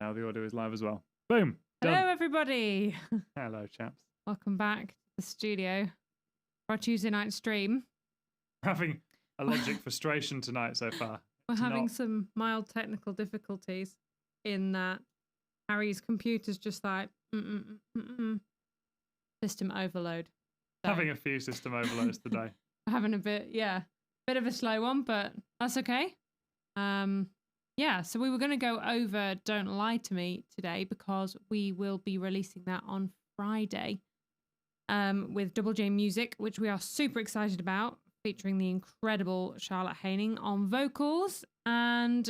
Now the audio is live as well. Boom. Done. Hello, everybody. Hello, chaps. Welcome back to the studio for our Tuesday night stream. Having a logic frustration tonight so far. We're having some mild technical difficulties in that Harry's computer's just like system overload. So, having a few system overloads today. having a bit of a slow one, but that's okay. So we were going to go over Don't Lie to Me today because we will be releasing that on Friday with Double J Music, which we are super excited about, featuring the incredible Charlotte Haining on vocals. And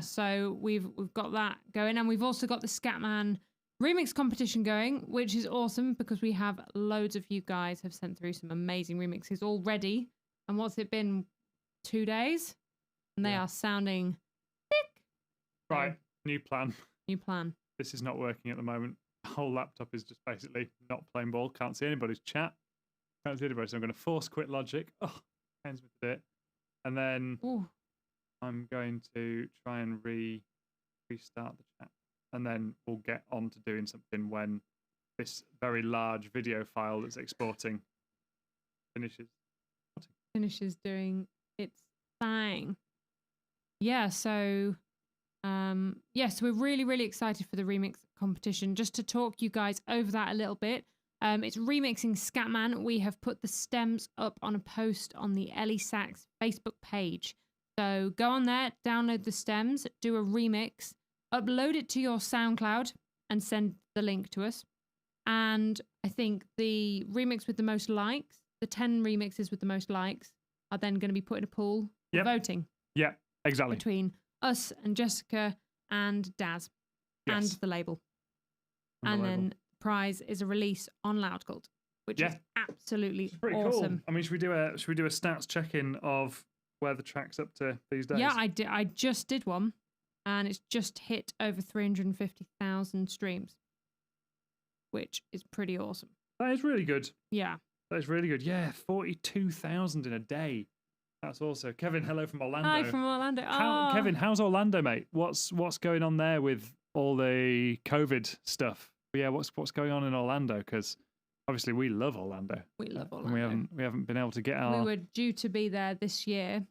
so we've got that going, and we've also got the Scatman remix competition going, which is awesome because we have loads of you guys have sent through some amazing remixes already. And what's it been, 2 days? And they are sounding thick. Right, new plan. New plan. This is not working at the moment. The whole laptop is just basically not playing ball. Can't see anybody's chat. Can't see anybody. So I'm going to force quit Logic. Oh, pains me to do it. And then I'm going to try and restart the chat. And then we'll get on to doing something when this very large video file that's exporting finishes. Finishes doing its thing. So we're really, really excited for the remix competition. Just to talk you guys over that a little bit. It's remixing Scatman. We have put the stems up on a post on the Ellie Sax Facebook page. So go on there, download the stems, do a remix, upload it to your SoundCloud and send the link to us. And I think the remix with the most likes, the 10 remixes with the most likes, are then going to be put in a pool for voting. Yeah, exactly. Between us and Jessica and Daz and the label. And then the prize is a release on Loud Cult, which is absolutely awesome. Cool. I mean, should we do a stats check-in of where the track's up to these days? Yeah, I just did one, and it's just hit over 350,000 streams, which is pretty awesome. That is really good. Yeah. That is really good. Yeah, 42,000 in a day. That's also Kevin. Hello from Orlando. Hi from Orlando. Kevin, how's Orlando, mate? What's going on there with all the COVID stuff? But yeah, what's going on in Orlando? Because obviously we love Orlando. We love Orlando. And we haven't been able to get our. We were due to be there this year,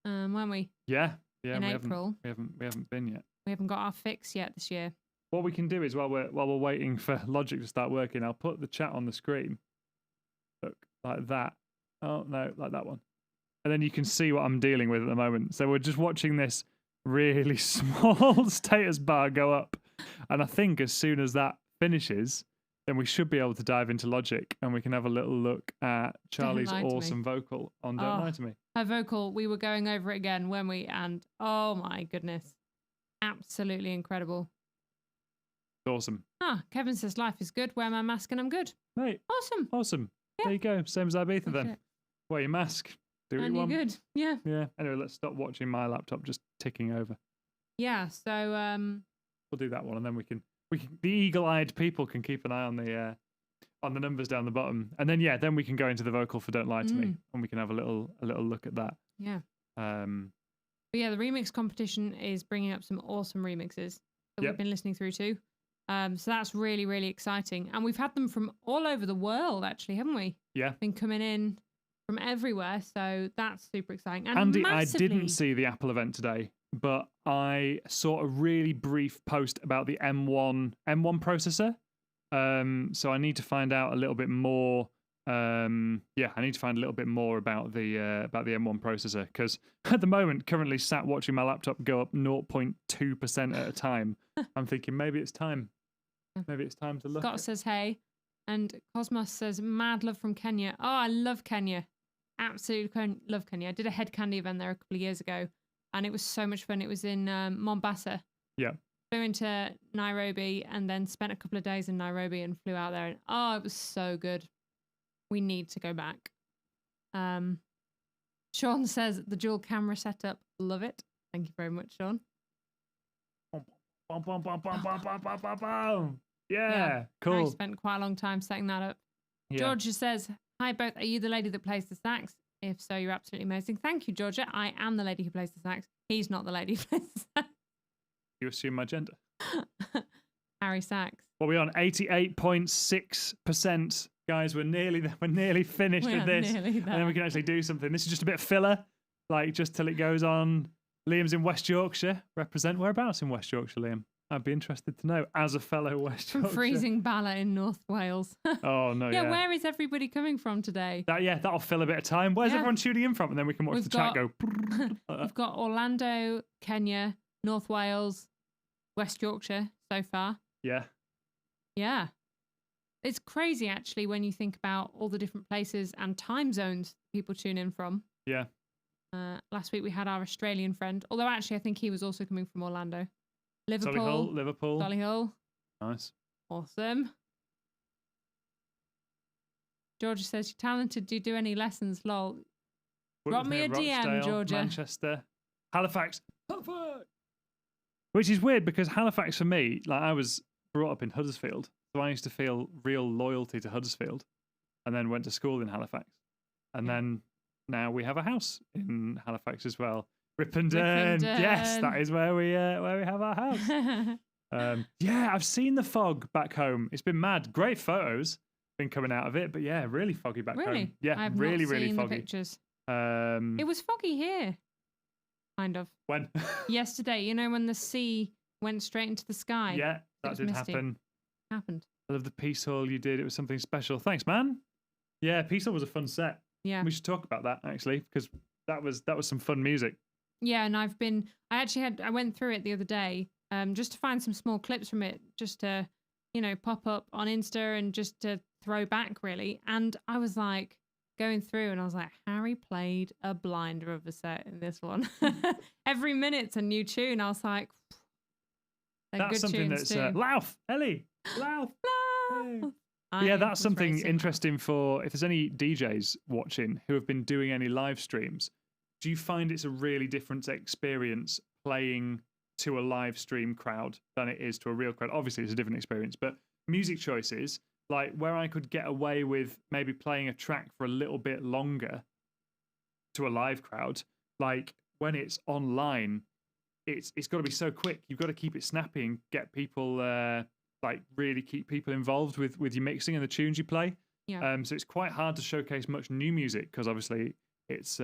weren't we? Yeah. In April. We haven't been yet. We haven't got our fix yet this year. What we can do is while we're waiting for Logic to start working, I'll put the chat on the screen. Look, like that. Oh no, like that one. And then you can see what I'm dealing with at the moment. So we're just watching this really small status bar go up. And I think as soon as that finishes, then we should be able to dive into Logic and we can have a little look at Charlie's awesome vocal on Don't Lie to Me. Her vocal, we were going over it again, weren't we? And oh my goodness, absolutely incredible. Awesome. Kevin says life is good. Wear my mask and I'm good. Mate. Awesome. Yeah. There you go. Same as Ibiza then. Wear your mask. Do what you want. Good. Yeah. Yeah. Anyway, let's stop watching my laptop just ticking over. Yeah. So we'll do that one, and then we can the eagle-eyed people can keep an eye on the numbers down the bottom, and then we can go into the vocal for Don't Lie to Me, and we can have a little look at that. Yeah. But yeah, the remix competition is bringing up some awesome remixes that we've been listening through to. So that's really, really exciting. And we've had them from all over the world, actually, haven't we? Yeah. Been coming in from everywhere. So that's super exciting. And Andy, I didn't see the Apple event today, but I saw a really brief post about the M1 processor. So I need to find out a little bit more. I need to find a little bit more about the M1 processor, because at the moment, currently sat watching my laptop go up 0.2% at a time. I'm thinking maybe it's time. Maybe it's time to look. Scott says hey, and Cosmos says mad love from Kenya. Oh, I love Kenya. Absolutely love Kenya. I did a Head Candy event there a couple of years ago, and it was so much fun. It was in Mombasa. Yeah. Flew into Nairobi and then spent a couple of days in Nairobi and flew out there. And it was so good. We need to go back. Sean says the dual camera setup. Love it. Thank you very much, Sean. Yeah, cool. I spent quite a long time setting that up. Yeah. Georgia says, hi both. Are you the lady that plays the sax? If so, you're absolutely amazing. Thank you, Georgia. I am the lady who plays the sax. He's not the lady who plays the sax. You assume my gender. Harry Sax. Well, we're on 88.6%. Guys, we're nearly finished with this. Nearly and then we can actually do something. This is just a bit of filler, like just till it goes on. Liam's in West Yorkshire. Represent whereabouts in West Yorkshire, Liam? I'd be interested to know as a fellow West Yorkshire. From freezing Bala in North Wales. Oh, no, yeah. Where is everybody coming from today? That'll fill a bit of time. Where's everyone tuning in from? And then we can watch the chat go. We've got Orlando, Kenya, North Wales, West Yorkshire so far. Yeah. Yeah. It's crazy, actually, when you think about all the different places and time zones people tune in from. Yeah. Last week we had our Australian friend, although actually I think he was also coming from Orlando. Liverpool. Solihull. Nice. Awesome. Georgia says, you're talented. Do you do any lessons? Lol. Drop me a DM, Georgia. Manchester. Halifax. Which is weird because Halifax for me, like I was brought up in Huddersfield. So I used to feel real loyalty to Huddersfield and then went to school in Halifax. And then now we have a house in Halifax as well. Ripponden. Yes, that is where we have our house. Yeah, I've seen the fog back home. It's been mad. Great photos been coming out of it, but yeah, really foggy back home. Yeah, I've really, not really seen foggy. The pictures. It was foggy here, kind of. When? Yesterday, you know, when the sea went straight into the sky. Yeah, that did happen. Happened. I love the Peace Hall you did. It was something special. Thanks, man. Yeah, Peace Hall was a fun set. Yeah, we should talk about that actually because that was some fun music. Yeah, and I went through it the other day, just to find some small clips from it, just to, pop up on Insta and just to throw back really. And I was like going through and I was like, Harry played a blinder of a set in this one. Every minute's a new tune. I was like, that's good something that's Laugh, Ellie, Laugh. Yeah, that's something interesting for if there's any DJs watching who have been doing any live streams. Do you find it's a really different experience playing to a live stream crowd than it is to a real crowd? Obviously, it's a different experience, but music choices, like where I could get away with maybe playing a track for a little bit longer to a live crowd, like when it's online, it's got to be so quick. You've got to keep it snappy and get people, really keep people involved with your mixing and the tunes you play. Yeah. So it's quite hard to showcase much new music because obviously it's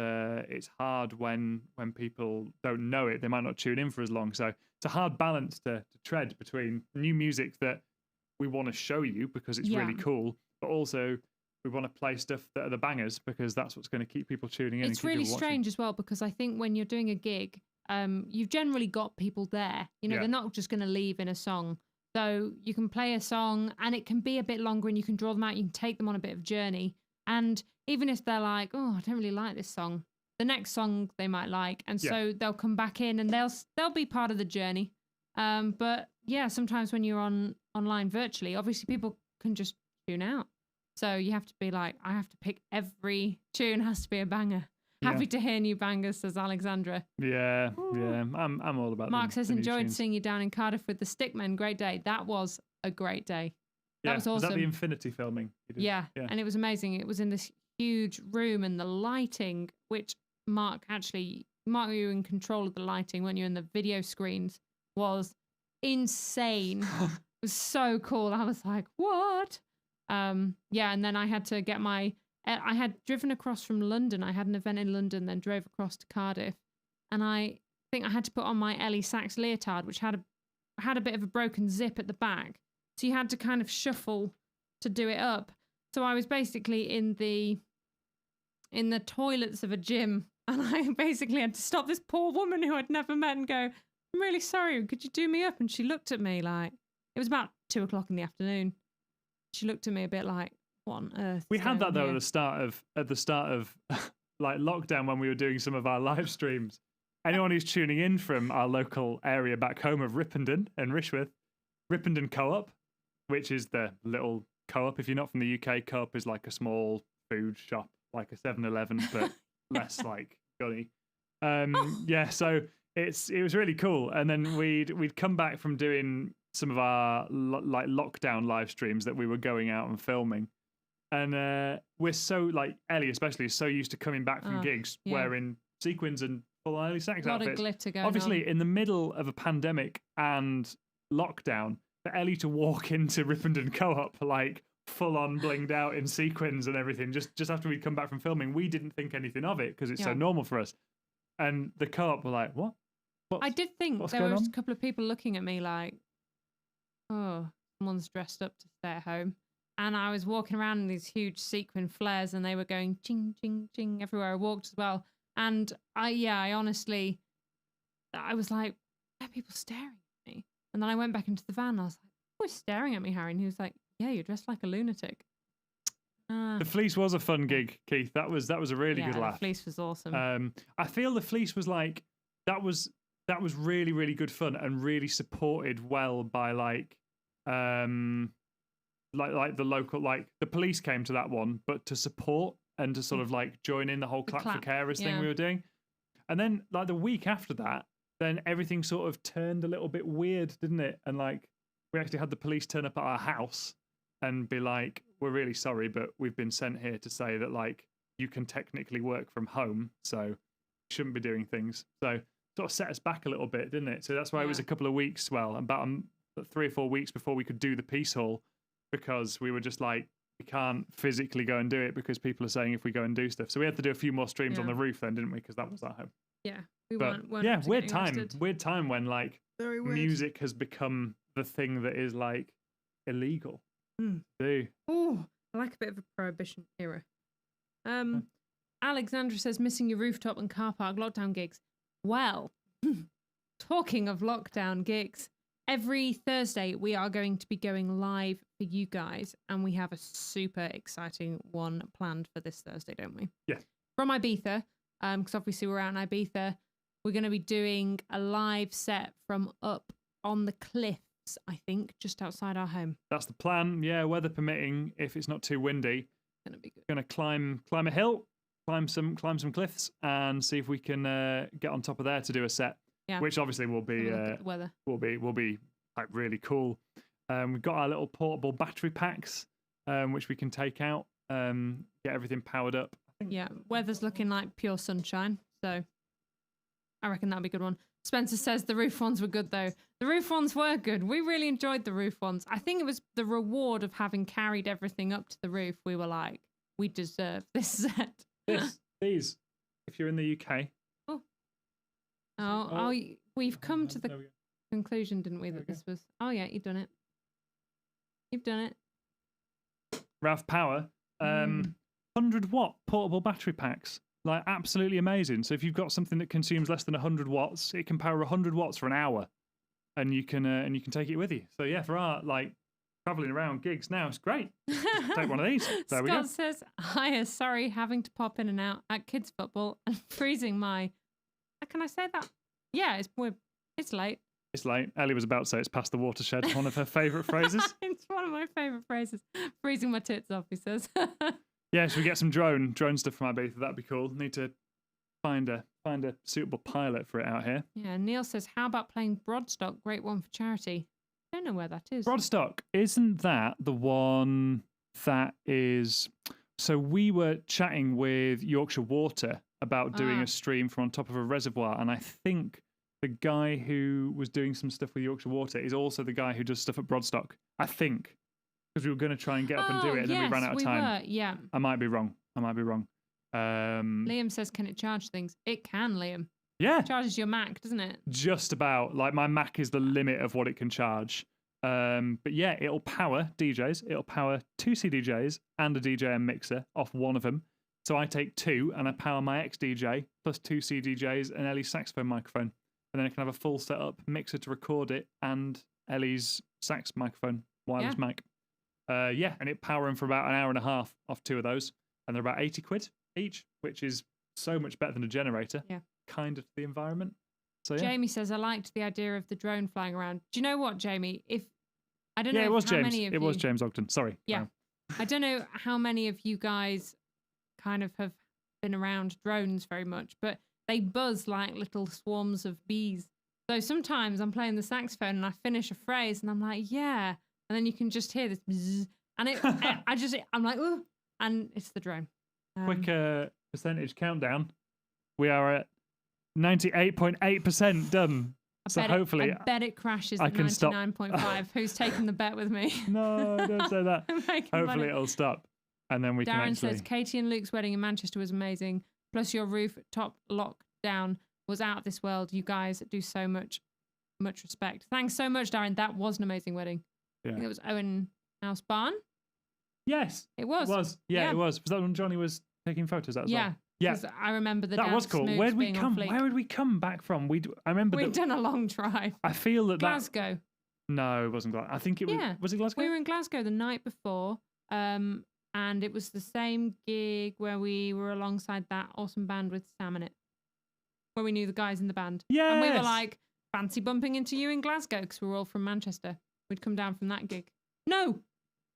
hard when people don't know it. They might not tune in for as long. So it's a hard balance to tread between new music that we want to show you because it's really cool, but also we want to play stuff that are the bangers because that's what's going to keep people tuning in. It's really strange as well because I think when you're doing a gig, you've generally got people there. They're not just going to leave in a song. So you can play a song and it can be a bit longer and you can draw them out. You can take them on a bit of a journey. And even if they're like, oh, I don't really like this song, the next song they might like. And so they'll come back in and they'll be part of the journey. But yeah, sometimes when you're online virtually, obviously people can just tune out. So you have to be like, I have to pick every tune has to be a banger. Happy to hear new bangers, says Alexandra. Yeah, yeah. I'm all about Mark says, enjoyed seeing you down in Cardiff with the Stickmen. Great day. That was a great day. That was awesome. Was that the Infinity filming? Yeah, and it was amazing. It was in this huge room and the lighting, which Mark, you were in control of the lighting when you're in the video screens, was insane. It was so cool. I was like, what? And then I had to get I had driven across from London. I had an event in London, then drove across to Cardiff. And I think I had to put on my Ellie Sax leotard, which had a bit of a broken zip at the back. So you had to kind of shuffle to do it up. So I was basically in the toilets of a gym. And I basically had to stop this poor woman who I'd never met and go, I'm really sorry, could you do me up? And she looked at me like, it was about 2:00 in the afternoon. She looked at me a bit like, what on earth? We had that though at the start of like lockdown when we were doing some of our live streams. Anyone who's tuning in from our local area back home of Ripponden and Rishworth, Ripponden Co-op, which is the little co-op. If you're not from the UK, co-op is like a small food shop, like a 7-Eleven, but less like gunny. So it was really cool. And then we'd come back from doing some of our like lockdown live streams that we were going out and filming. And we're so, like, Ellie especially is so used to coming back from gigs wearing sequins and full Ellie Sax A lot outfits. of glitter going Obviously, on. in the middle of a pandemic and lockdown, for Ellie to walk into Ripondon Co-op like full on blinged out in sequins and everything, just after we'd come back from filming, we didn't think anything of it because it's so normal for us. And the Co-op were like, "What?" I did think there were a couple of people looking at me like, "Oh, someone's dressed up to stay at home." And I was walking around in these huge sequin flares, and they were going ching, ching, ching everywhere I walked as well. And I honestly, I was like, "Why are people staring at me?" And then I went back into the van, and I was like, "Who was staring at me, Harry?" And he was like, "Yeah, you're dressed like a lunatic." The fleece was a fun gig, Keith. That was a really good laugh. The fleece was awesome. I feel the fleece was like that was really, really good fun and really supported well by like the local, like the police came to that one, but to support and to sort of like join in the whole clap for carers thing we were doing. And then like the week after that, then everything sort of turned a little bit weird, didn't it? And like we actually had the police turn up at our house and be like, "We're really sorry, but we've been sent here to say that like you can technically work from home, so you shouldn't be doing things." So sort of set us back a little bit, didn't it? So that's why it was a couple of weeks, about 3 or 4 weeks before we could do the peace hall, because we were just like, we can't physically go and do it because people are saying if we go and do stuff. So we had to do a few more streams on the roof then, didn't we? Because that was our home. Yeah, we weren't weird time when like music has become the thing that is like illegal. Oh, I like a bit of a prohibition era. Alexandra says, "Missing your rooftop and car park lockdown gigs." Well, talking of lockdown gigs, every Thursday we are going to be going live for you guys, and we have a super exciting one planned for this Thursday, don't we? Yeah. From Ibiza, because obviously we're out in Ibiza, we're going to be doing a live set from up on the cliffs, I think, just outside our home. That's the plan. Yeah, weather permitting, if it's not too windy. It's going to be good. Going to climb a hill, climb some cliffs, and see if we can get on top of there to do a set. Yeah. Which obviously will be weather. will be like really cool. We've got our little portable battery packs, which we can take out, get everything powered up. Yeah, weather's looking like pure sunshine, so I reckon that'll be a good one. Spencer says the roof ones were good, though. The roof ones were good. We really enjoyed the roof ones. I think it was the reward of having carried everything up to the roof. We were like, we deserve this set. These, if you're in the UK. We've come to the conclusion, didn't we, that this was... Oh, yeah, you've done it. You've done it. Ralph Power, 100-watt portable battery packs. Like, absolutely amazing. So if you've got something that consumes less than 100 watts, it can power 100 watts for an hour. And you can take it with you. So, yeah, for our, like, travelling around gigs now, it's great. Just take one of these. There we go. Scott says, "Hiya, sorry, having to pop in and out at kids' football and freezing my..." Can I say that? Yeah, it's late. It's late. Ellie was about to say it's past the watershed, one of her favourite phrases. It's one of my favourite phrases. Freezing my tits off, he says. Yeah, should we get some drone stuff from Ibiza? That'd be cool. Need to find a suitable pilot for it out here. Yeah, Neil says, "How about playing Broadstock? Great one for charity." I don't know where that is. Broadstock, isn't that the one that is... So we were chatting with Yorkshire Water about doing a stream from on top of a reservoir, and I think the guy who was doing some stuff with Yorkshire Water is also the guy who does stuff at Broadstock. I think. Because we were going to try and get up and do it, and then we ran out of time. Yeah. I might be wrong. Liam says, "Can it charge things?" It can, Liam. Yeah. It charges your Mac, doesn't it? Just about. Like, my Mac is the limit of what it can charge. But yeah, it'll power DJs. It'll power 2 CDJs and a DJ and mixer off one of them. So I take 2 and I power my XDJ plus 2 CDJs and Ellie's saxophone microphone. And then I can have a full setup mixer to record it and Ellie's sax microphone, wireless mic. And it power them for about an hour and a half off 2 of those. And they're about 80 quid each, which is so much better than a generator. Yeah. Kind of the environment. So yeah. Jamie says, "I liked the idea of the drone flying around." Do you know what, Jamie? I don't know it was how James. many of it you... was James Ogden. Sorry. Yeah. Wow. I don't know how many of you guys kind of have been around drones very much, but they buzz like little swarms of bees. So sometimes I'm playing the saxophone and I finish a phrase and I'm like, yeah. And then you can just hear this buzz. And I'm like, ooh. And it's the drone. Quick percentage countdown. We are at 98.8% done. So hopefully, I bet it crashes I at can stop. 99.5. Who's taking the bet with me? No, don't say that. I'm making Hopefully money. it'll stop, and then we can Darren actually. says Katie and Luke's wedding in Manchester was amazing. Plus your roof top lockdown was out of this world. You guys do so much respect. Thanks so much, Darren. That was an amazing wedding. Yeah. I think it was Owen House Barn. Yes, It was. It was. Yeah, it was. Was that when Johnny was taking photos? That as well? Yeah. Because I remember the That was dance cool. moves Where'd we being on come? fleek. Where would we come back from? I remember We'd done a long drive. I feel that Glasgow. No, it wasn't Glasgow. I think it was. Yeah. Was it Glasgow? We were in Glasgow the night before, and it was the same gig where we were alongside that awesome band with Sam in it, where we knew the guys in the band. Yes. And we were like, fancy bumping into you in Glasgow because we were all from Manchester. We'd come down from that gig. No,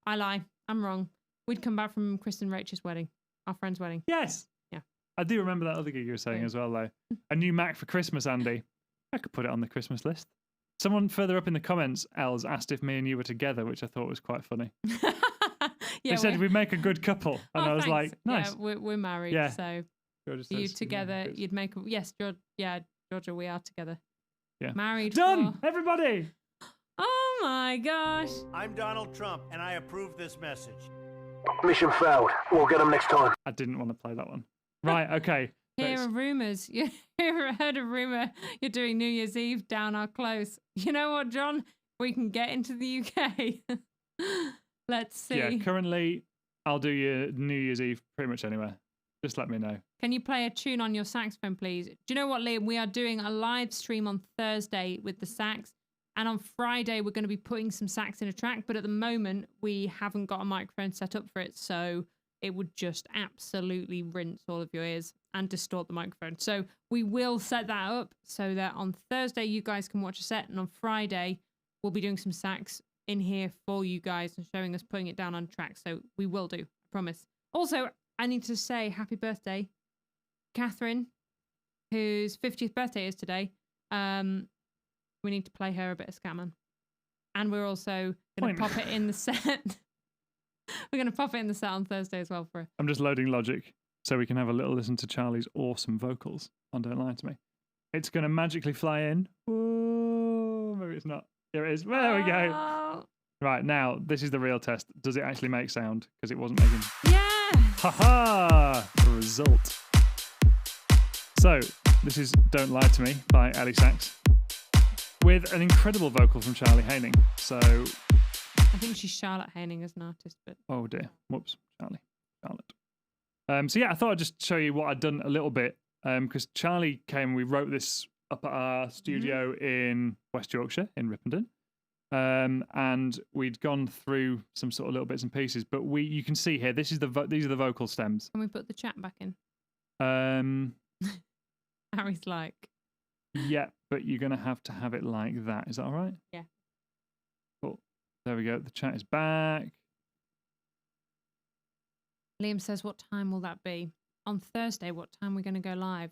I lie. I'm wrong. We'd come back from Chris and Rachel's wedding, our friend's wedding. Yes. Yeah. I do remember that other gig you were saying as well, though. A new Mac for Christmas, Andy. I could put it on the Christmas list. Someone further up in the comments, Els, asked if me and you were together, which I thought was quite funny. They said we'd make a good couple. And I was thanks. like, nice. Yeah, we're married, Yeah. so Georgia you says, together, you'd make yes, Georgia, we are together. Yeah. Married. Done! Everybody! Oh my gosh. I'm Donald Trump, and I approve this message. Mission failed. We'll get them next time. I didn't want to play that one. Right, okay. Here are rumours. You heard a rumour you're doing New Year's Eve down our close. You know what, John? We can get into the UK. Let's see. Yeah, currently, I'll do your New Year's Eve pretty much anywhere. Just let me know. Can you play a tune on your saxophone, please? Do you know what, Liam? We are doing a live stream on Thursday with the sax. And on Friday, we're going to be putting some sax in a track. But at the moment, we haven't got a microphone set up for it. So it would just absolutely rinse all of your ears and distort the microphone. So we will set that up so that on Thursday, you guys can watch a set. And on Friday, we'll be doing some sax in here for you guys and showing us putting it down on track. So we will do, I promise. Also, I need to say happy birthday, Catherine, whose 50th birthday is today. We need to play her a bit of Scatman. And we're also going to pop it in the set. We're going to pop it in the set on Thursday as well for her. I'm just loading Logic so we can have a little listen to Charlie's awesome vocals on Don't Lie to Me. It's going to magically fly in. Whoa, maybe it's not. Here it is. There we go. Oh. Right, now, this is the real test. Does it actually make sound? Because it wasn't making... Yeah! Ha-ha! Result. So, this is Don't Lie to Me by Ellie Sax, with an incredible vocal from Charlie Haining. So... I think she's Charlotte Haining as an artist, but... Oh dear. Whoops. Charlotte. So yeah, I thought I'd just show you what I'd done a little bit, because Charlie came, we wrote this up at our studio in West Yorkshire, in Ripponden. And we'd gone through some sort of little bits and pieces, but you can see here, these are the vocal stems. Can we put the chat back in? Harry's like... Yeah, but you're going to have it like that. Is that all right? Yeah. Cool. There we go. The chat is back. Liam says, what time will that be? On Thursday, what time are we going to go live?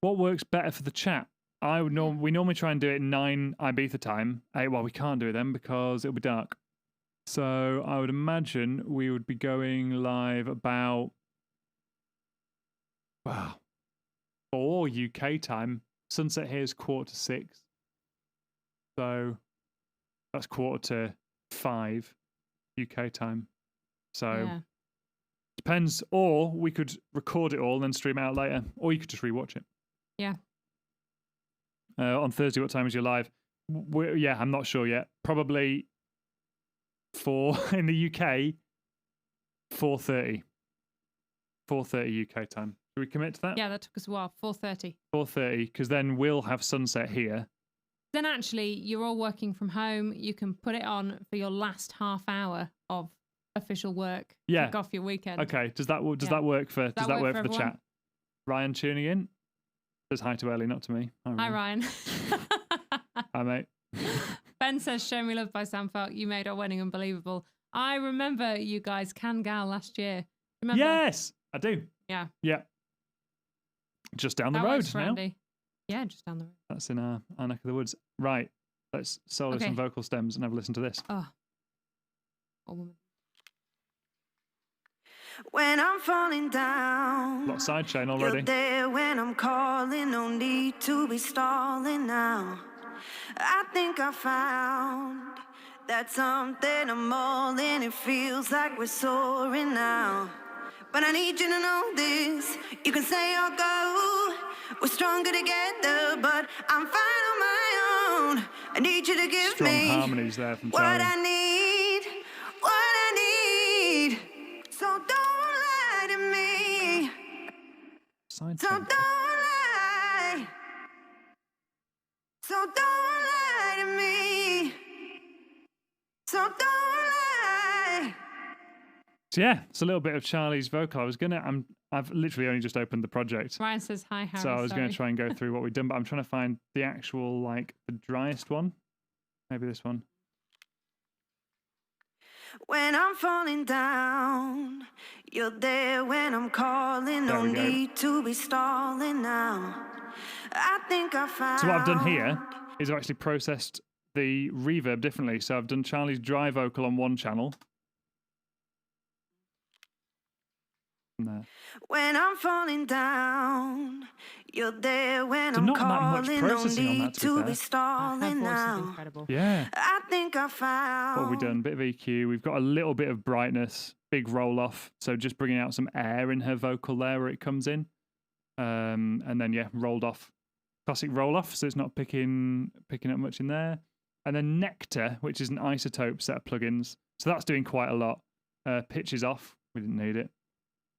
What works better for the chat? We normally try and do it 9 Ibiza time. Well, we can't do it then because it'll be dark. So I would imagine we would be going live about 4 UK time. Sunset here is 5:45. So that's 5:45 UK time. So depends. Or we could record it all and then stream it out later. Or you could just rewatch it. Yeah. On Thursday, what time is your live? I'm not sure yet. Probably 4 in the UK, 4:30. 4:30 UK time. Should we commit to that? Yeah, that took us a while. 4:30. 4:30, because then we'll have sunset here. Then actually, you're all working from home. You can put it on for your last half hour of official work. Yeah. Kick off your weekend. Okay. Does that work for the everyone? chat? Ryan tuning in says hi to Ellie, not to me. Hi, Ryan. Hi, mate. Ben says, "Show Me Love" by Sam Falk. You made our wedding unbelievable. I remember you guys Can Gal last year. Remember? Yes, I do. Yeah. Yeah. Just down the That road works for now. Andy. Yeah, just down the road. That's in our neck of the woods. Right. Let's solo some vocal stems and have a listen to this. Oh woman. When I'm falling down, A lot of sidechain you're already. there when I'm calling, no need to be stalling now. I think I found that something I'm all in, it feels like we're soaring now. But I need you to know this, you can say or go, we're stronger together, but I'm fine on my own. I need you to give Strong me harmonies there from what Charlie. I need. So don't lie to me. So Sidechain. don't lie. So don't lie to me. So don't lie. So yeah, it's a little bit of Charlie's vocal. I've literally only just opened the project. Ryan says hi, Harry. So I was going sorry. to try and go through what we've done, but I'm trying to find the actual, like, the driest one. Maybe this one. When I'm falling down, you're there when I'm calling. There No we go. need to be stalling now. I think I found. So what I've done here is I've actually processed the reverb differently. So I've done Charlie's dry vocal on one channel. And there. When I'm falling down, you're there when So I'm not that much calling. No processing on that, need to be to fair. be Her stalling voice is now. incredible. Yeah. I think I found. What have we done? Bit of EQ. We've got a little bit of brightness, big roll off. So just bringing out some air in her vocal there where it comes in. And then, yeah, rolled off. Classic roll off. So it's not picking up much in there. And then Nectar, which is an isotope set of plugins. So that's doing quite a lot. Pitch is off. We didn't need it.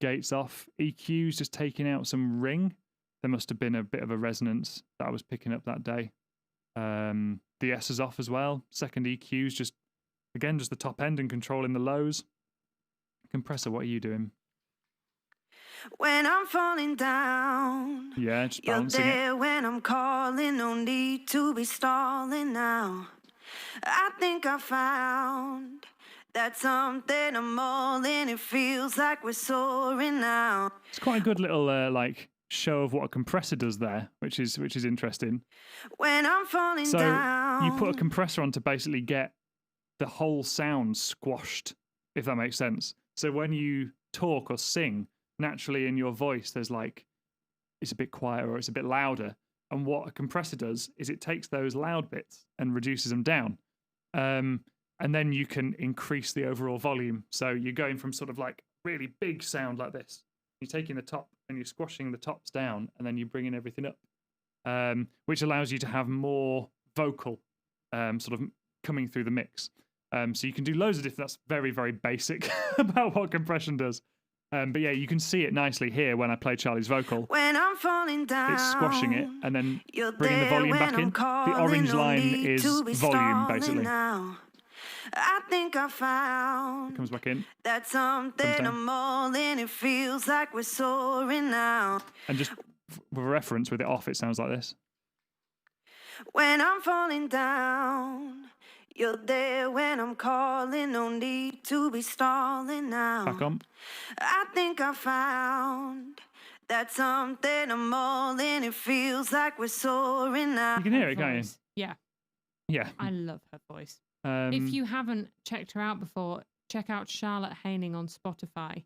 Gates off. EQ's just taking out some ring. There must have been a bit of a resonance that I was picking up that day. The S is off as well. Second EQ's just the top end and controlling the lows. Compressor, what are you doing? When I'm falling down, Yeah, just you're balancing it. there when I'm calling. No need to be stalling now. I think I found that something I'm all in. It feels like we're soaring now. It's quite a good little like show of what a compressor does there, which is interesting. When I'm falling So down, you put a compressor on to basically get the whole sound squashed, if that makes sense. So when you talk or sing, naturally in your voice, there's like, it's a bit quieter or it's a bit louder. And what a compressor does is it takes those loud bits and reduces them down. And then you can increase the overall volume. So you're going from sort of like really big sound like this. You're taking the top and you're squashing the tops down and then you're bringing everything up, which allows you to have more vocal sort of coming through the mix. So you can do loads of different, that's very, very basic about what compression does. But yeah, you can see it nicely here when I play Charlie's vocal. when I'm falling down, It's squashing it and then you're bringing the there volume when back I'm in. The calling. orange No line need is to be volume, stalling basically. now. I think I found Comes back in. that something down. I'm all in. It feels like we're soaring now. And just for reference, with it off, it sounds like this. When I'm falling down, you're there when I'm calling. No need to be stalling now. Back on. I think I found that something I'm all in. It feels like we're soaring now. You can hear it, Her can't you? voice. Yeah, Yeah. I love her voice. Um, If you haven't checked her out before, check out Charlotte Haining on Spotify.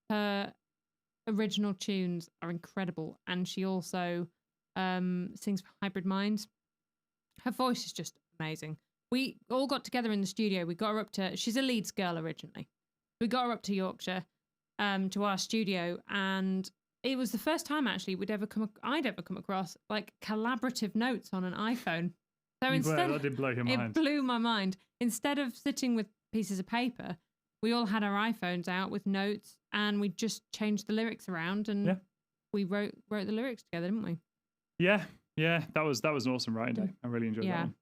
Her original tunes are incredible, and she also sings for Hybrid Minds. Her voice is just amazing. We all got together in the studio. We got her up to, she's a Leeds girl originally. We got her up to Yorkshire, to our studio, and it was the first time actually I'd ever come across like collaborative notes on an iPhone. So instead, that did blow your it mind. blew my mind. Instead of sitting with pieces of paper, we all had our iPhones out with notes, and we just changed the lyrics around, and Yeah. we wrote the lyrics together, didn't we? Yeah, that was an awesome writing day. I really enjoyed that Yeah. one.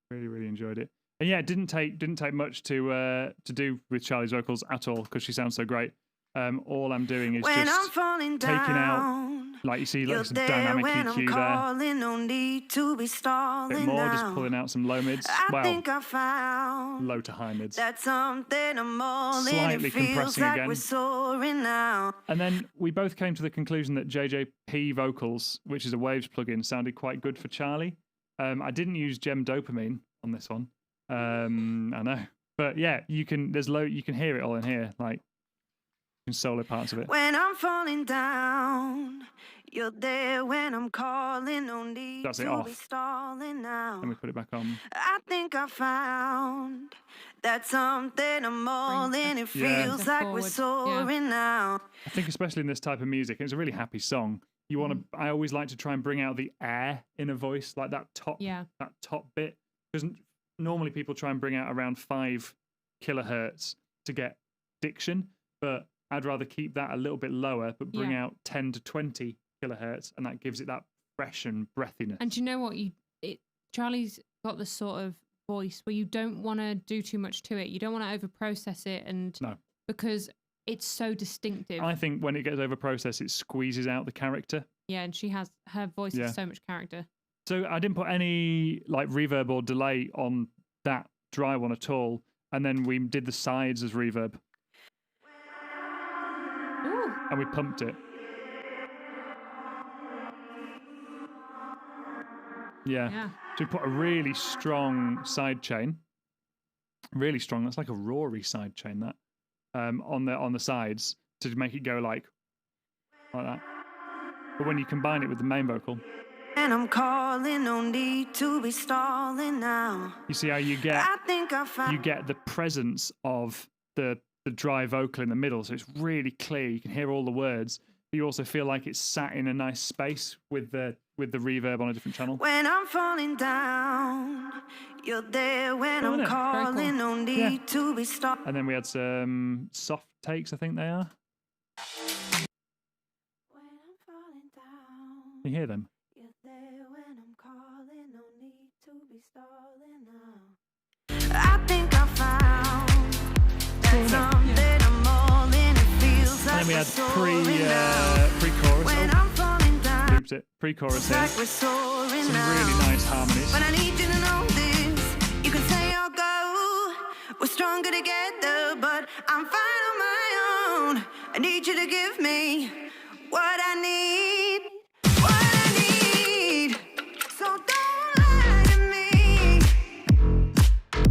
Really enjoyed it. And yeah, it didn't take much to do with Charlie's vocals at all because she sounds so great. All I'm doing is When I'm just falling taking out, down, like you see, you're like some there dynamic when I'm EQ there. calling. No need to be A stalling bit more, now. just pulling out some low mids. I Well, think I found low to high mids. that something I'm all in. Slightly It feels compressing like again. we're soaring now. And then we both came to the conclusion that JJP Vocals, which is a Waves plugin, sounded quite good for Charlie. I didn't use Gem Dopamine on this one. I know, but yeah, you can hear it all in here. Like solo parts of it. When I'm falling down, you're there when I'm calling. No need That's it to off. be stalling now. Let me put it back on. I think I found that something I'm all in. It Yeah. feels like we're Forward, yeah. soaring now. I think especially in this type of music, it's a really happy song. You want to. I always like to try and bring out the air in a voice, like that top bit, because normally people try and bring out around 5 kilohertz to get diction, but I'd rather keep that a little bit lower, but bring out 10 to 20 kilohertz, and that gives it that fresh and breathiness. And do you know what? Charlie's got the sort of voice where you don't want to do too much to it. You don't want to overprocess it, and because it's so distinctive. I think when it gets overprocessed, it squeezes out the character. Yeah, and her voice has so much character. So I didn't put any like reverb or delay on that dry one at all, and then we did the sides as reverb. Ooh. And we pumped it. Yeah. So we put a really strong side chain. Really strong. That's like a Rory side chain, that. On the sides to make it go like that. But when you combine it with the main vocal, And I'm calling, no need to be stalling now. you see how you get I think I found you get the presence of the dry vocal in the middle, so it's really clear. You can hear all the words, but you also feel like it's sat in a nice space with the reverb on a different channel. when I'm falling down. You're there when I'm isn't it? Very calling, cool. no need to be stalling. And then we had some soft takes, I think they are. When I'm falling down. Can you hear them? You're there when I'm calling, no need to be stalling now. I think I found that something I'm all in. It feels like And then we we're had soaring now. pre-chorus. When I'm falling down, Looped it. Pre-chorus it's here. like we're soaring Some now. really nice harmonies. But I need you to know this. You can say or go. We're stronger together, but I'm fine on my own. I need you to give me what I need. What I need. So don't lie to me.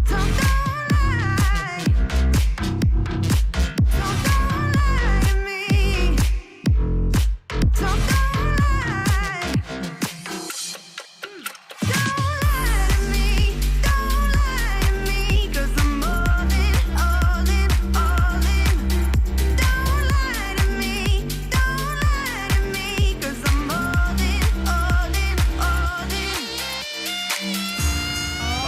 So don't lie. So don't lie to me. So don't lie. Don't lie to me. Don't lie to me. 'Cause I'm all in, all in, all in. Don't lie to me. Don't lie to me. 'Cause I'm all in, all in, all in.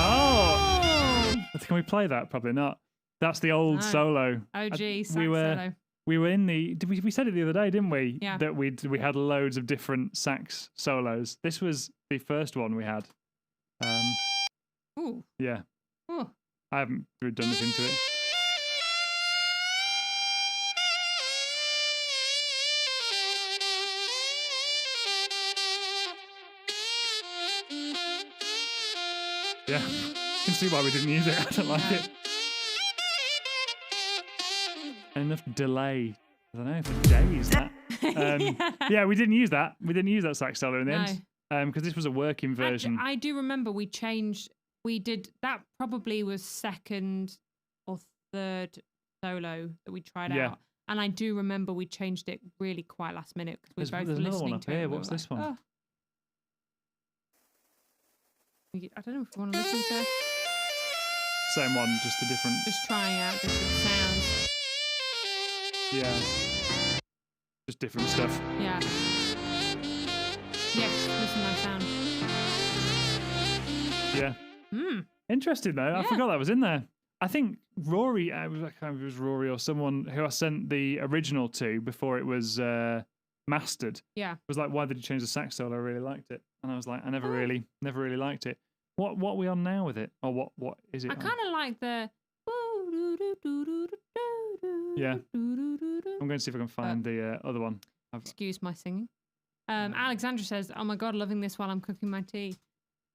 Oh! Can we play that? Probably not. That's the old No. solo. OG sax we were solo. we were in the. We said it the other day, didn't we? Yeah. That we had loads of different sax solos. This was the first one we had. Ooh. Yeah. Ooh. I haven't really done anything to it. Yeah. You can see why we didn't use it. I don't like it. Enough delay. I don't know, for days, that. Yeah, we didn't use that. We didn't use that sax solo in the end. Because this was a working version. I do remember we did that, probably was second or third solo that we tried out. And I do remember we changed it really quite last minute because we were both There's another one listening up to it. here. and we What's were this like, one? "Oh." I don't know if we want to listen to Same one, just a different. just trying out different sounds. Yeah. Just different stuff. Yeah. Yes, listen to that sound. Yeah. Interesting though. I Yeah. forgot that was in there. I think Rory, I can't remember if it was Rory or someone who I sent the original to before it was mastered. Yeah. Was like, why did you change the sax solo? I really liked it, and I was like, I never really liked it. What are we on now with it, or what is it? I on? kind of like the. Yeah. I'm going to see if I can find the other one. Excuse my singing. Alexandra says, "Oh my god, loving this while I'm cooking my tea."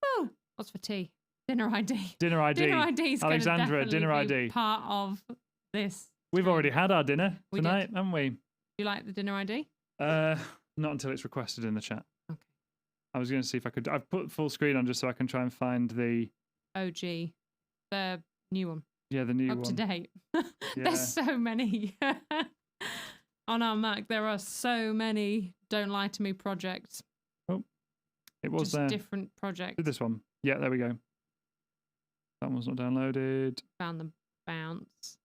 Oh, what's for tea? Dinner ID. Dinner ID. Dinner ID is Alexandra, dinner ID. Part of this. We've already had our dinner We tonight, did. haven't we? Do you like the dinner ID? Not until it's requested in the chat. Okay. I was going to see if I could. I've put full screen on just so I can try and find the OG, the new one. the new Up one. to date. Yeah. There's so many. on our Mac, there are so many Don't Lie to Me projects. Oh, it was Just there. different projects. Did this one? Yeah, there we go. That one's not downloaded. Found the bounce.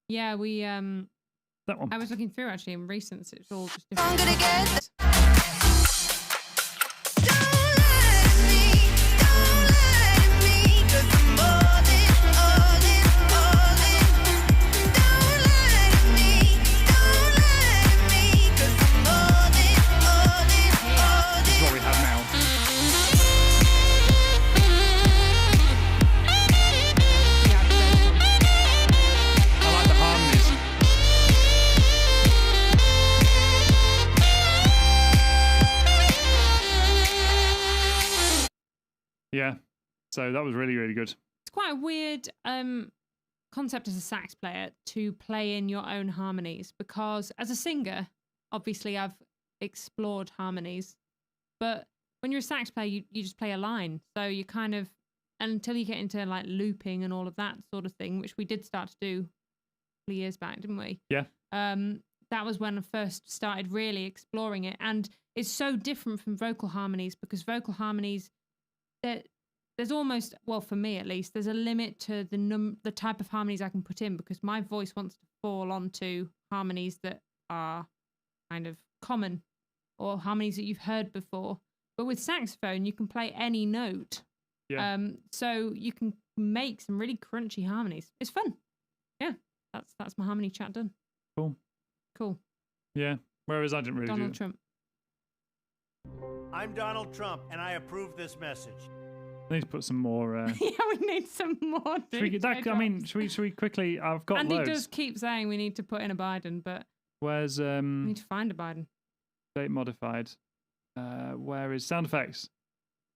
Yeah, we That one. I was looking through actually in recents. It's all just I'm different. gonna get. This is what we have now. I like the harmonies. Yeah. So that was really, really good. It's quite a weird concept as a sax player to play in your own harmonies, because as a singer, obviously I've explored harmonies, but when you're a sax player, you just play a line. So you kind of, until you get into like looping and all of that sort of thing, which we did start to do a couple of years back, didn't we? Yeah. That was when I first started really exploring it. And it's so different from vocal harmonies, because vocal harmonies, there's almost, well, for me at least, there's a limit to the type of harmonies I can put in, because my voice wants to fall onto harmonies that are kind of common or harmonies that you've heard before. But with saxophone, you can play any note. Yeah. So you can make some really crunchy harmonies. It's fun. Yeah. That's my harmony chat done. Cool. Yeah. Whereas I didn't really Donald do Trump. I'm Donald Trump, and I approve this message. I need to put some more. Yeah, we need some more. Should we get that? I mean, should we quickly? I've got Andy loads. does keep saying we need to put in a Biden, but Where's we need to find a Biden. date modified? Where is sound effects?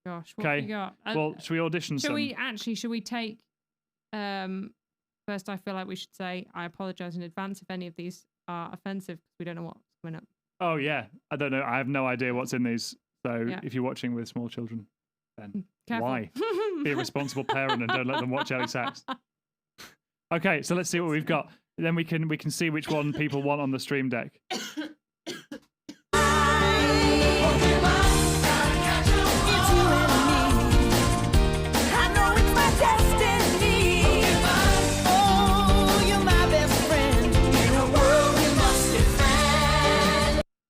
Gosh, what have Okay. you got? Well, should we audition should some? we take first I feel like we should say I apologize in advance if any of these are offensive, because we don't know what's coming up. Oh yeah, I don't know. I have no idea what's in these. So Yeah. if you're watching with small children, then Careful. why? Be a responsible parent and don't let them watch Ellie Sax. Okay, so let's see what we've got. Then we can see which one people want on the stream deck.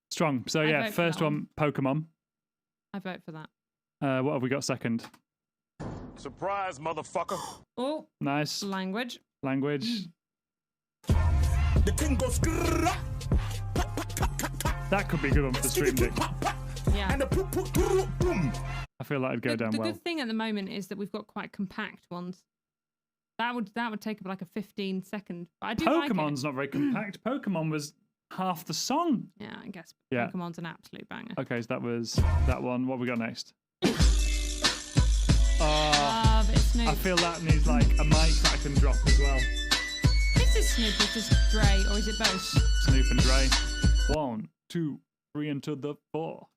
Strong. So I yeah, vote for first that one, Pokemon. I vote for that. What have we got second? Surprise, motherfucker. Oh, Nice. language. Language. The thing goes grrrr, That could be a good one for the stream deck. Yeah. and the poop, poop, poop, boom. I feel like it'd go down the well. good thing at the moment is that we've got quite compact ones. That would take up like a 15-second. But I do like Pokemon's not very compact. Pokemon was half the song. it. Yeah, I guess Yeah. Pokemon's an absolute banger. Okay, so that was that one. What have we got next? Oh, Ah, but it's Snoop. I feel that needs like a mic that I can drop as well. Is this Snoop or just Dre, or is it both? Snoop and Dre. 1, 2, 3 into the 4.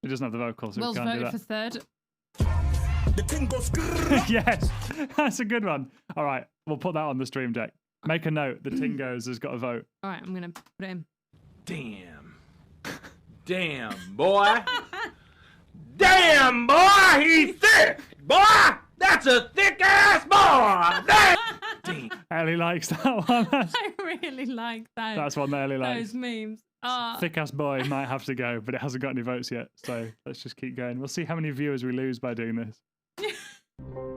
It doesn't have the vocals, so Will's we can't do voted that. for third. The thing goes grrrr. Yes, that's a good one. All right, we'll put that on the stream deck. Make a note. The Tingos has got a vote. All right, I'm going to put it in. Damn. Damn, boy. Damn, boy, he's thick. Boy, that's a thick ass boy. Damn. Ellie likes that one. I really like that. That's one that Ellie likes. Those memes. Thick ass boy might have to go, but it hasn't got any votes yet. So let's just keep going. We'll see how many viewers we lose by doing this.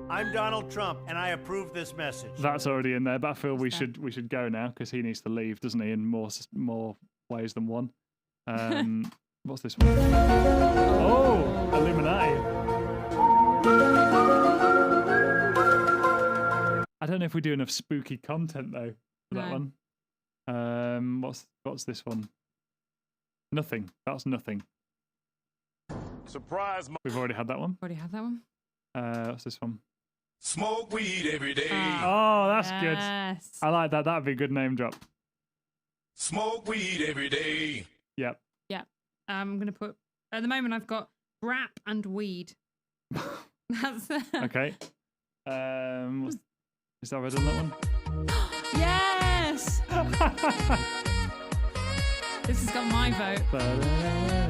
I'm Donald Trump, and I approve this message. That's already in there, but I feel we That's should go now because he needs to leave, doesn't he? In more ways than one. What's this one? Oh, Illuminati. I don't know if we do enough spooky content though for that No. one. What's this one? Nothing. That's nothing. Surprise, We've already had that one. Already had that one? What's this one? smoke weed every day. Oh, that's good. Yes. I like that. That'd be a good name drop. Smoke weed every day. Yep. Yeah. I'm going to put, at the moment, I've got rap and weed. That's Okay. Is that red on that one? Yes. This has got my vote.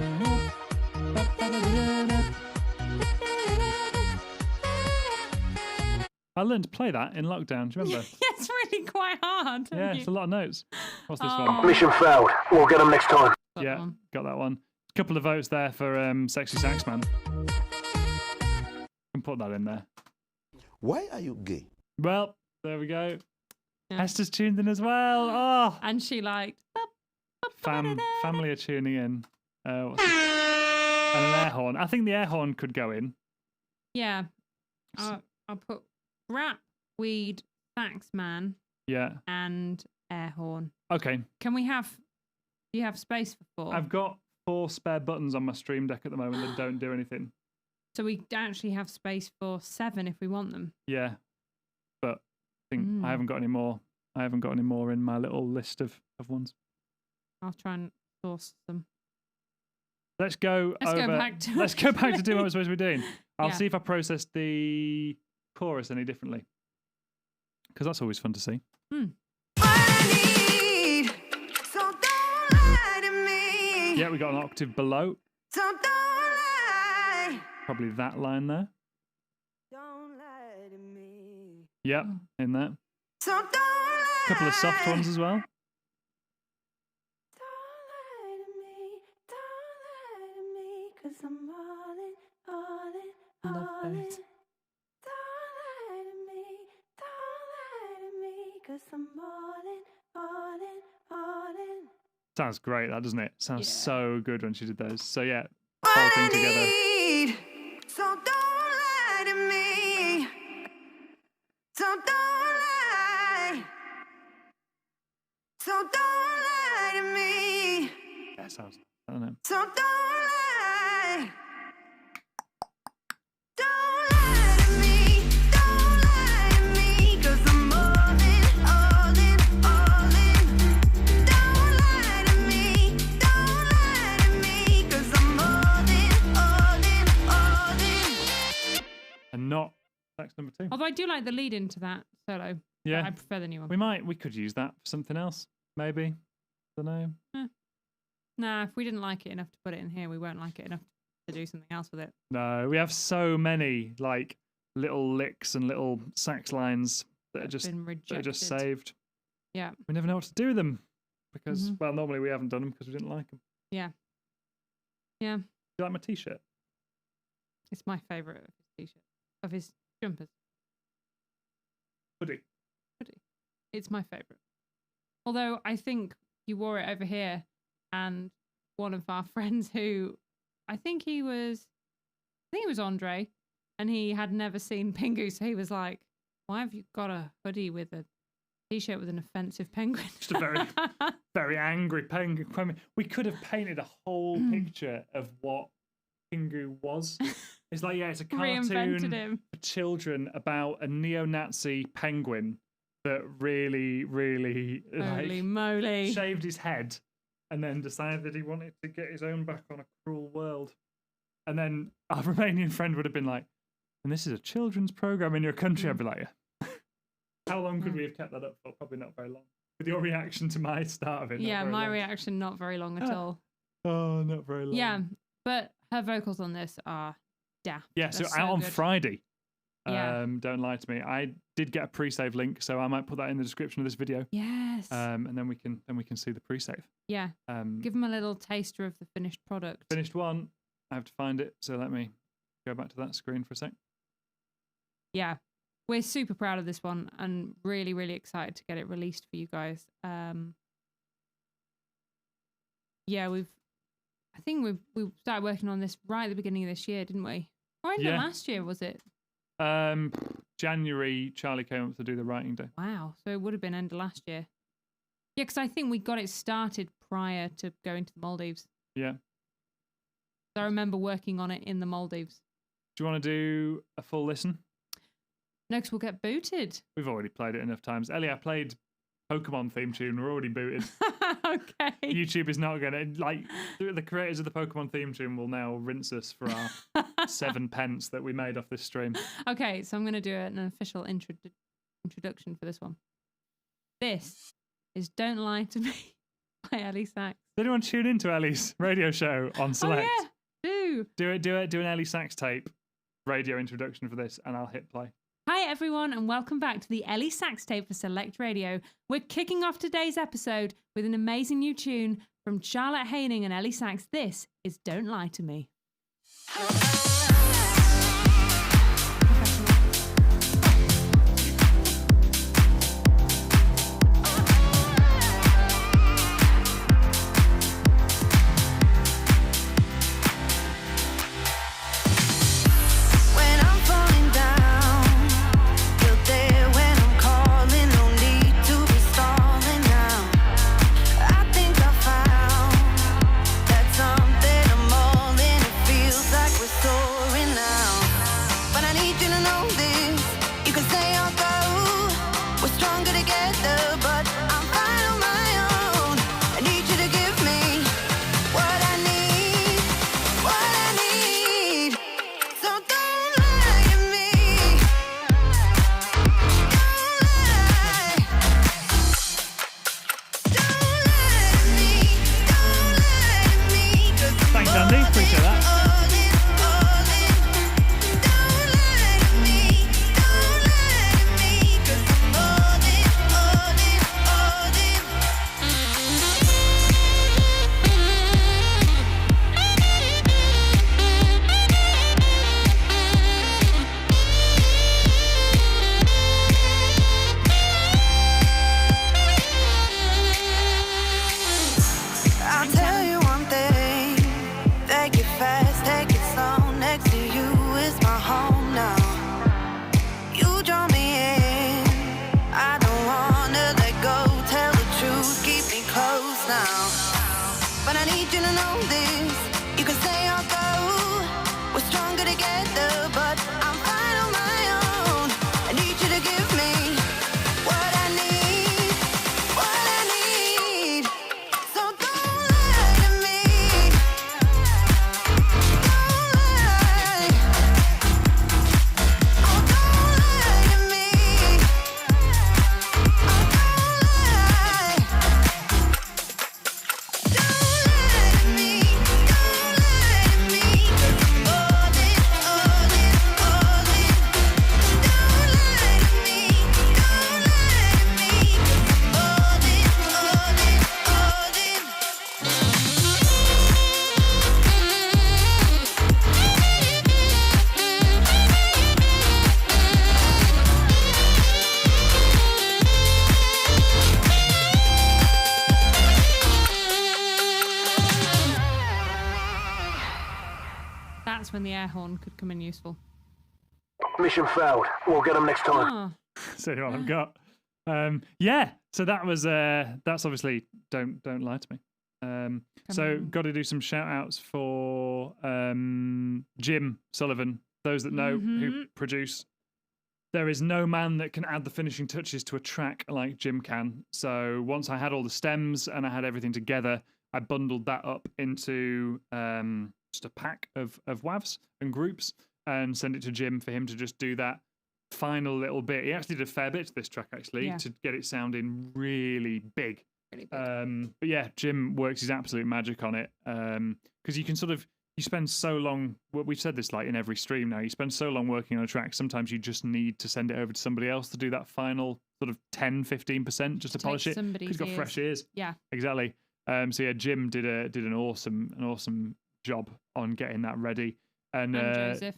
I learned to play that in lockdown. Do you remember? Yeah, it's really quite hard. Yeah, it's a lot of notes. What's this Oh. one? Mission failed. We'll get them next time. Got Yeah, one. got that one. A couple of votes there for Sexy Sax Man. Can put that in there. Why are you gay? Well, there we go. Yeah. Hester's tuned in as well. Oh, And she liked. family are tuning in. What's this? And an air horn. I think the air horn could go in. Yeah. I'll put rap, weed, sax man, Yeah. and air horn. Okay. Can we have? Do you have space for 4? I've got 4 spare buttons on my stream deck at the moment that don't do anything. So we actually have space for 7 if we want them. Yeah. But I think I haven't got any more. I haven't got any more in my little list of ones. I'll try and source them. Let's go Let's over. go back to Let's go back to doing what we're supposed to be doing. I'll Yeah. see if I processed the chorus any differently, because that's always fun to see. So don't lie to me. Yeah, we got an octave below. So don't lie. Probably that line there. Don't lie to me. Yep, in there. So don't lie. A couple of soft ones as well. Don't lie to me. Don't lie to me. 'Cause I'm all in, all in, Love all in. those. Don't lie to me. Don't lie to me. 'Cause I'm all in, all in, all in. Sounds great, that doesn't it? Sounds Yeah. so good when she did those. So yeah, whole thing together. So don't lie to me. So don't lie. So don't lie to me. Yeah, sounds. I don't know. So don't lie. Don't lie to me. Don't lie to me. 'Cause I'm all in, all in, all in. Don't lie to me. Don't lie to me. 'Cause I'm all in, all in, all in. And not sax number 2. Although I do like the lead into that solo. but Yeah. I prefer the new one. We could use that for something else, maybe. Don't know. Nah, if we didn't like it enough to put it in here, we won't like it enough to do something else with it. No, we have so many like little licks and little sax lines that are That's been just rejected. saved. Yeah. We never know what to do with them because, Mhm. well, normally we haven't done them because we didn't like them. Yeah. Yeah. Do you like my t-shirt? It's my favourite of his t-shirt, of his jumpers. Hoodie. It's my favourite. Although I think you wore it over here, and one of our friends who, I think he was Andre, and he had never seen Pingu, so he was like, "Why have you got a hoodie with a t-shirt with an offensive penguin?" Just a very, very angry penguin. We could have painted a whole picture of what Pingu was. It's like, yeah, it's a Reinvented cartoon him. for children about a neo-Nazi penguin that really, really Holy moly! shaved his head and then decided that he wanted to get his own back on a cruel world. And then our Romanian friend would have been like, and this is a children's program in your country. I'd be like, yeah. How long could we have kept that up for? Probably not very long. With your reaction to my start of it. not Yeah, very my long. reaction not very long at all. Oh, not very long. Yeah, but her vocals on this are daft. Yeah, so They're out on good. Friday. Yeah. Don't lie to me. I did get a pre-save link, so I might put that in the description of this video. Yes. And then we can see the pre-save. Yeah. Give them a little taster of the finished product. Finished one. I have to find it, so let me go back to that screen for a sec. Yeah. We're super proud of this one and really, really excited to get it released for you guys. Yeah, I think we started working on this right at the beginning of this year, didn't we? Or in the Yeah. last year, was it? January, Charlie came up to do the writing day. Wow. So it would have been end of last year. Yeah, because I think we got it started prior to going to the Maldives. Yeah. So I remember working on it in the Maldives. Do you want to do a full listen? No, because we'll get booted. We've already played it enough times. Ellie, I played Pokemon theme tune. We're already booted. Okay. YouTube is not going to, like, the creators of the Pokemon theme tune will now rinse us for our 7 pence that we made off this stream. Okay, so I'm going to do an official introduction for this one. This is Don't Lie to Me by Ellie Sax. Does anyone tune into Ellie's radio show on Select? Oh, yeah. Do an Ellie Sax tape radio introduction for this, and I'll hit play. Hi, everyone, and welcome back to the Ellie Sax tape for Select Radio. We're kicking off today's episode with an amazing new tune from Charlotte Haining and Ellie Sax. This is Don't Lie to Me. That's when the air horn could come in useful. Mission failed. We'll get them next time. Oh, So what I've got. Yeah. So that was that's obviously don't lie to me. So got to do some shout outs for Jim Sullivan. Those that know who produce. There is no man that can add the finishing touches to a track like Jim can. So once I had all the stems and I had everything together, I bundled that up into just a pack of WAVs and groups and sent it to Jim for him to just do that final little bit. He actually did a fair bit to this track, actually, to get it sounding really big. But yeah, Jim works his absolute magic on it because you can sort of, you spend so long, we've said this like in every stream now, you spend so long working on a track, sometimes you just need to send it over to somebody else to do that final sort of 10-15% just to polish it. Because he's got fresh ears. Yeah. Exactly. So yeah, Jim did an awesome job on getting that ready. And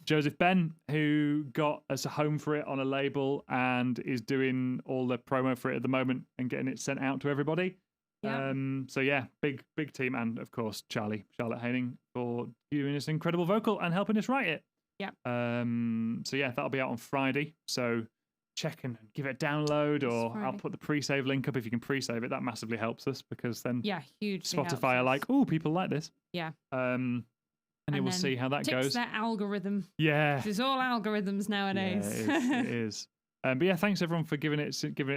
Joseph Ben, who got us a home for it on a label and is doing all the promo for it at the moment and getting it sent out to everybody. Yeah. So yeah, big team, and of course Charlotte Haining for giving us incredible vocal and helping us write it. Yeah. So yeah, that'll be out on Friday. So check and give it a download, or I'll put the pre-save link up if you can pre-save it. That massively helps us because then huge. Spotify are like, oh, people like this. Yeah. And we'll see how that goes. That algorithm. Yeah. It's all algorithms nowadays. Yeah, it is. But yeah, thanks everyone for giving it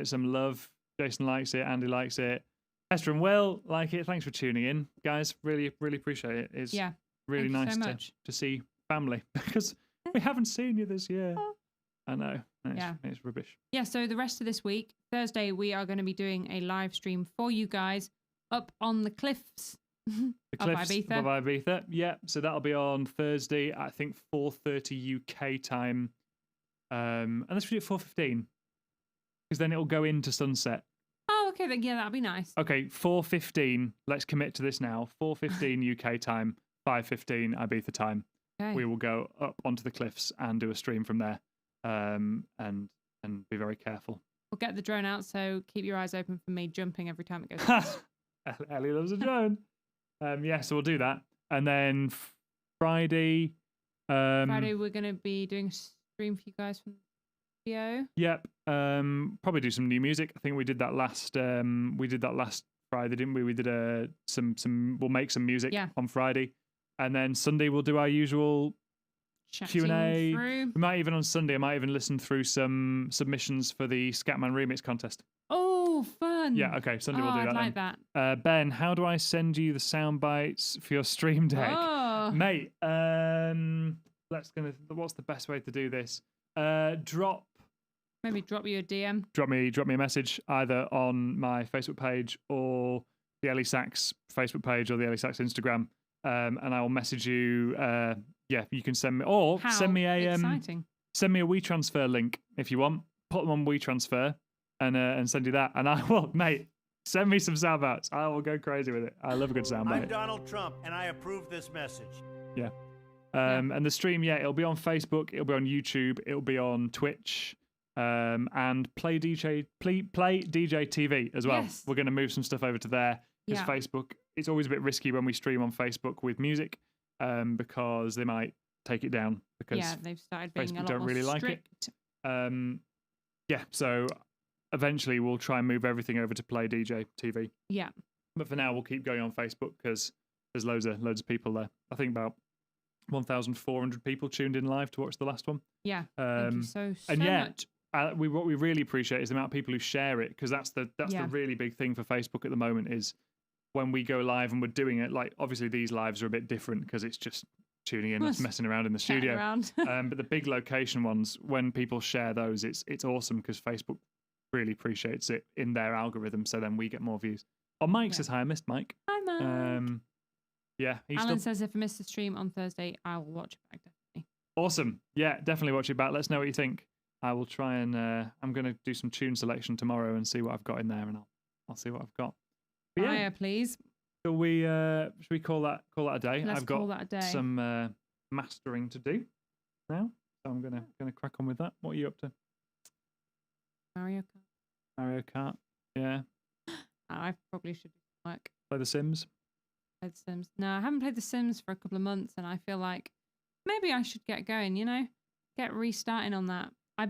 some love. Jason likes it. Andy likes it. Esther and Will like it. Thanks for tuning in, guys. Really appreciate it. It's really nice to see family because we haven't seen you this year. I know. It's rubbish. Yeah, so the rest of this week, Thursday, we are going to be doing a live stream for you guys up on the cliffs The of cliffs Ibiza. of Ibiza. Yeah, so that'll be on Thursday, I think 4:30 UK time. Unless we do it 4:15, because then it'll go into sunset. Oh, okay, then yeah, that'd be nice. Okay, 4:15. Let's commit to this now. 4:15 UK time, 5:15 Ibiza time. Okay. We will go up onto the cliffs and do a stream from there, and be very careful. We'll get the drone out, so keep your eyes open for me jumping every time it goes past. Ellie loves a drone. Yeah, so we'll do that, and then Friday. Friday, we're going to be doing a stream for you guys from the studio. Yep. Probably do some new music. I think we did that last. We did that last Friday, didn't we? We did some. We'll make some music on Friday, and then Sunday we'll do our usual Q&A. Through. We might even on Sunday. I might even listen through some submissions for the Scatman remix contest. Oh, fun! Yeah. Okay. Sunday we'll do that. I'd like then. that. Ben, how do I send you the sound bites for your stream deck, mate? What's the best way to do this? Maybe drop you a DM. Drop me a message either on my Facebook page or the Ellie Sax Facebook page or the Ellie Sax Instagram, and I will message you. Yeah, you can send me send me a WeTransfer link if you want. Put them on WeTransfer and send you that, and I will, mate. Send me some sound bites. I will go crazy with it. I love a good sound bite. I'm Donald Trump, and I approve this message. Yeah. And the stream, it'll be on Facebook, it'll be on YouTube, it'll be on Twitch, and Play DJ TV as well. Yes. We're going to move some stuff over to there because Facebook, it's always a bit risky when we stream on Facebook with music, because they might take it down because they've started being Facebook a lot don't more really strict. like it. So eventually we'll try and move everything over to Play DJ TV. Yeah. But for now, we'll keep going on Facebook because there's loads of people there. I think about 1,400 people tuned in live to watch the last one. Yeah. Thank you so and much. What we really appreciate is the amount of people who share it, because that's the really big thing for Facebook at the moment is when we go live and we're doing it. Like obviously these lives are a bit different because it's just tuning in and messing around in the studio. But the big location ones, when people share those, it's awesome because Facebook really appreciates it in their algorithm. So then we get more views. Oh, Mike says hi. I missed Mike. Hi, Mike. Yeah. Alan says if I missed the stream on Thursday, I will watch it back, definitely. Awesome. Yeah, definitely watch it back. Let us know what you think. I will try and I'm going to do some tune selection tomorrow and see what I've got in there, and I'll see what I've got. But yeah, please. Should we call that a day? Let's I've got call that a day. some mastering to do now, so I'm gonna crack on with that. What are you up to? Mario Kart. Yeah. I probably should do some work. Play The Sims. Played The Sims. No, I haven't played The Sims for a couple of months, and I feel like maybe I should get going. Get restarting on that. I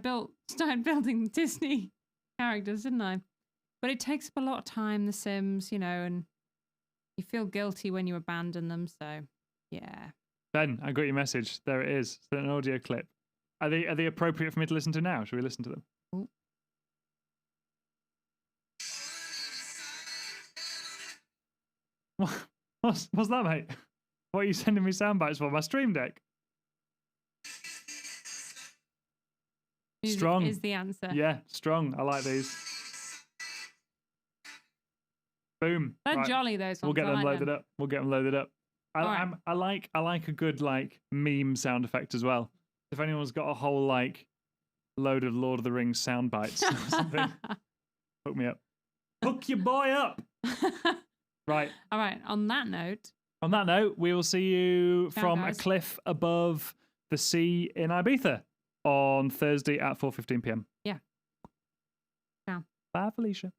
started building Disney characters, didn't I? But it takes up a lot of time, The Sims, and you feel guilty when you abandon them. So, yeah. Ben, I got your message. There it is. It's an audio clip. Are they appropriate for me to listen to now? Should we listen to them? Ooh. What's that, mate? What are you sending me sound bites for? My stream deck? Strong is the answer. Yeah, strong. I like these. Boom. They're jolly, those ones. We'll get them loaded up. We'll get them loaded up. I like a good meme sound effect as well. If anyone's got a whole load of Lord of the Rings sound bites or something, hook me up. Hook your boy up. Right. All right. On that note, we will see you from a cliff above the sea in Ibiza on Thursday at 4:15 p.m. Yeah. Ciao. Bye, Felicia.